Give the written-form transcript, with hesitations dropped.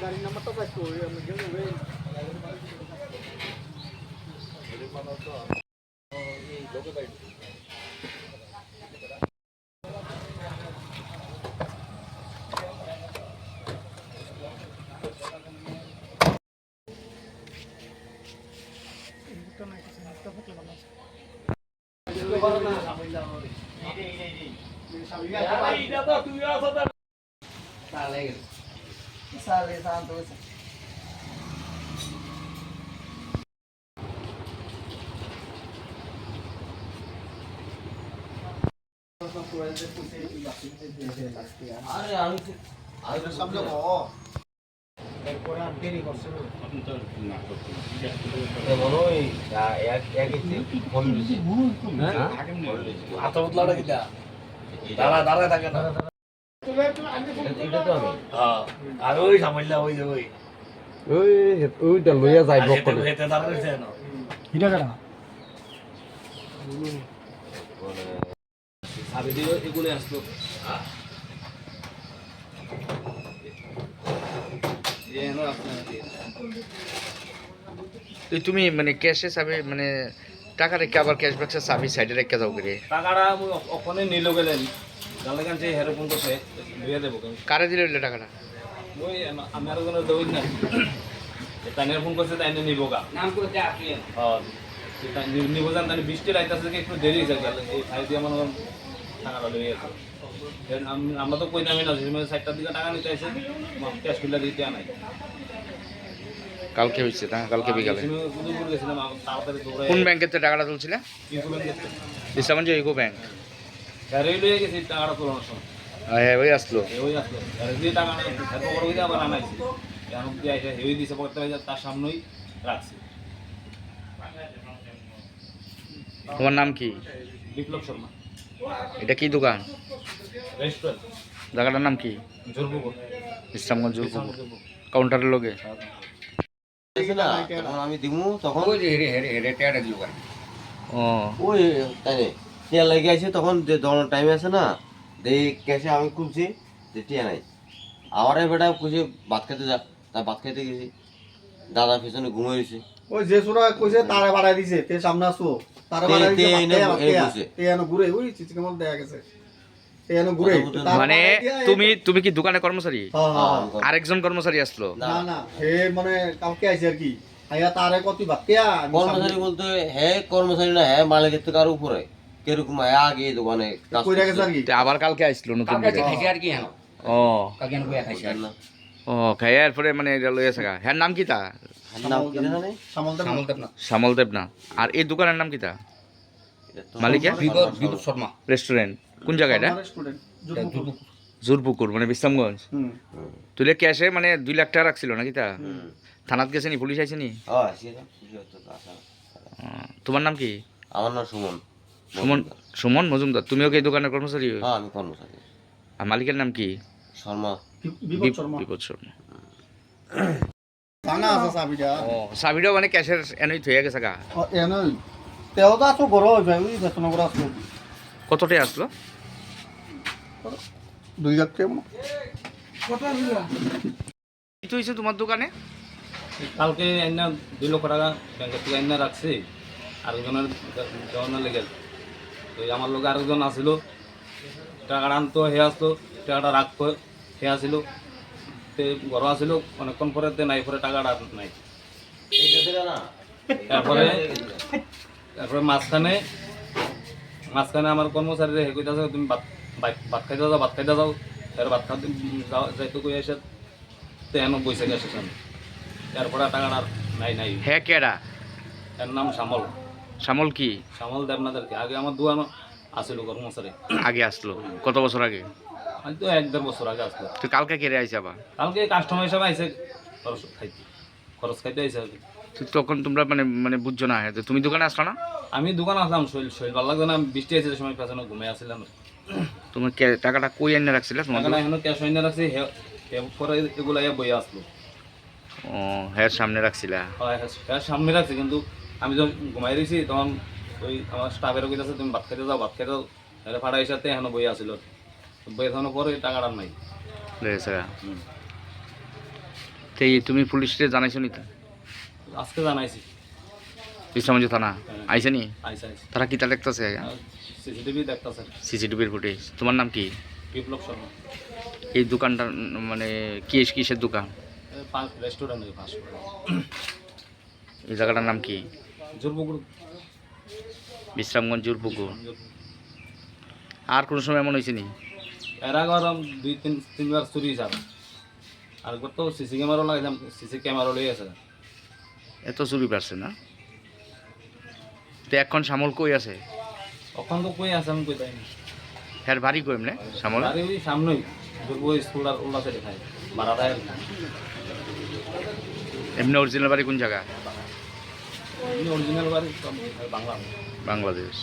গাড়ির নাম্বারটা পাইছো আমি গেলে এই লোকে বাইক sale santo ese. সামনে এরপরে আর দেরি করছে মনে হয় এক ফোন হাতে বদলাটা কি দাঁড়া দাঁড়া থাকে না এটা তো আমি হ্যাঁ আর ওই সামলা ওই যে ওইটা লইয়া যাই ব্লক করে হেতে দাঁড়াইছে না কিটা কাটা সাবে দিও এগুলো আসলো তুমি মানে ক্যাশে চাবি মানে টাকা রেখে আবার ক্যাশব্যাক্সের চাবি সাইডে রেখে যাও করে টাকাটা ওখানে নিল গেলেন জানলে কান যে হেরো ফোন করছে লইয়া দেবো কারে দিলে ওই টাকাটা ওই আমি আর কোনো দই না তাইনের ফোন করছে তাইনে নিব গা নাম করে যা আপনি হ্যাঁ তাই নিব জান তাই বৃষ্টি রাইতাছে একটু দেরি হয়ে গেল এই ফাইল দিয়ে মনে টাকাটা লইয়া আছে আমরা তো কই দামি না যে সাইডটার দিকে টাকা নিতে আইছে ক্যাশ ফিল্ডার দিতে নাই কালকে হইছে তা কালকে বিকালে কোন ব্যাংকের থেকে টাকাটা তুলছিলে ইসলামগঞ্জ ইকো ব্যাংক গাড়ি লইয়া গেছি টাকাটা তোলানোর সময় হ্যাঁ ওই আসলো ওই আসলো গাড়ি দিয়ে টাকা বড় হইতে আবার আনাইছি এখন দিয়ে আইসা হেই দিছে পড়তে তার সামনেই রাখছি তোমার নাম কি বিপ্লব শর্মা এটা কি দোকান রেস্টুরেন্ট জায়গাটার নাম কি জোরপুকুর ইসলামগঞ্জ কাউন্টারের লগে আমি দিমু তখন ও ওই তাই টিয়া লেগে আছে তখন যে দোকানের টাইম আছে না দেই ক্যাশে আমি খুলছি যে টিয়া নাই আমারে বেটা কইছে ভাত খেতে যা তা ভাত খেতে গেছি দাদা পিছনে ঘুমিয়ে রয়েছে ওই যে সুরা কইছে তারে বাড়াই দিছে তে সামনে আসো তারে বাড়াই দিছে তে এনো ঘুরে ওই চিচি কেমন দেখা গেছে তে এনো ঘুরে মানে তুমি কি দোকানে কর্মচারী আরেকজন কর্মচারী আসলো না না হে মানে কালকে আইছে আর কি আইয়া তারে কত বাকিয়া কর্মচারী বলতে হে কর্মচারী না হে মালিকের থেকে আর উপরে কিরকম আগে দোকানে কাজ কই রাখে আর কি আবার কালকে আসলো নতুন করে আর কি হ্যাঁ ও কালকে আনবো খাইছে ও খাইয়া এরপরে মানে এটা লইয়া থাকা হ্যাঁ নাম কি তা নাম কি জানে শ্যামল দেব না আর এই দোকানের নাম কি তা মালিকের বিপুল শর্মা রেস্টুরেন্ট কোন জায়গা এটা রেস্টুরেন্ট জোরপুকুর মানে বিশ্রামগঞ্জ তুলে ক্যাশে মানে 2 লাখ টাকা রাখছিল নাকি তা থানাত গেছে নি পুলিশ আইছে নি হ্যাঁ সেটা তোমার নাম কি আমার নাম সুমন সুমন মজুমদার তুমিও কি এই দোকানের কর্মচারী হ্যাঁ আমি কর্মচারী আর মালিকের নাম কি শর্মা বিপদ শর্মা জানা আছে সাবিটা ও সাবিটাও মানে ক্যাশের এনই থইয়া গেছে গা এনো তেও তো আছো বড় ভাই ওই বেতন করে আসলো কত টাকা আসলো 2 লাখ টাকা কি হইছে তোমার দোকানে কালকে আইনা 2 লক্ষ টাকা ব্যাংকের থেকে আইনা রাখছি আরেকজনের জনের লেগে তো আমার লোক আরেকজন আসিল টাকাটা আনতো হে আসতো টাকাটা রাখতো হে আসিল তে ঘর আসিল অনেকক্ষণ পরে তে নাই পরে টাকাটা নাই তারপরে মাঝখানে আমার কর্মচারীরা হে কইতাছে তুমি ভাত খাইতে যাও এর ভাত খাইতে যাইতো কই এসে তে এনো বইসে গেছে সামনে তারপরে টাকাটা নাই হ্যাঁ কেডা এর নাম শ্যামল কি শ্যামল দেবনাথের আগে আমার দোকান আসিল কর্মচারী আগে আসলো কত বছর আগে আমি তো 1-1.5 বছর আগে আসলো তুই কালকে কেড়ে আইছে আবার কালকে কাস্টমার হিসাবে আইসে খরচ খাইতে আইসে আর কি তুই তখন তোমরা মানে বুঝছো না হ্যাঁ তুমি দোকানে আসলো না আমি দোকান আসলাম শরীর ভালো লাগতো না বৃষ্টি আছে যে সময় পেছনে ঘুমিয়ে আসছিলাম তুমি টাকাটা কই এনে রাখছিলে তোমার টাকাটা এখনো ক্যাশ হইনে রাখছি পরে এগুলো বই আসলো ও হ্যাঁ সামনে রাখছিলা হ্যাঁ সামনে রাখছি কিন্তু আমি যখন ঘুমাই রয়েছি তখন ওই আমার স্টাফেরও কইতাছে তুমি ভাত খাইতে যাও তাহলে ভাড়া হিসাবে এখনো বই আসিল বই এখনো পরে টাকাটা নাই তো তুমি পুলিশে জানাইছো নি তা আজকে জানাইছি বিশ্রামগঞ্জ থানা আইছে নি আইসা তারা কি তা দেখতেছে সিসিটিভি দেখতেছে সিসিটিভির ফুটেজ তোমার নাম কি বিপ্লব শর্মা এই দোকানটা মানে কিসের দোকান রেস্টুরেন্ট ফাস্ট এই জায়গাটার নাম কি জোরপুকুর বিশ্রামগঞ্জ জুরপুকুর আর কোনো সময় এমন হয়েছে নি এর আগে আরো তিনবার চুরি যাব আর একবার তো সিসি ক্যামেরা লাগাইলাম সিসি ক্যামেরা লই আছে এত চুরি পারছে না তো এখন শ্যামল কই আছে ওখান তো কই আছে আমি কই তাই হ্যাঁ বাড়ি কই এমনি শ্যামল বাড়ি ওই সামনেই জোরপুর স্কুলার ওলা সাইডে খাই বারাদায় এমনি অরিজিনাল বাড়ি কোন জায়গা অরিজিনাল বাড়ি বাংলা বাংলাদেশ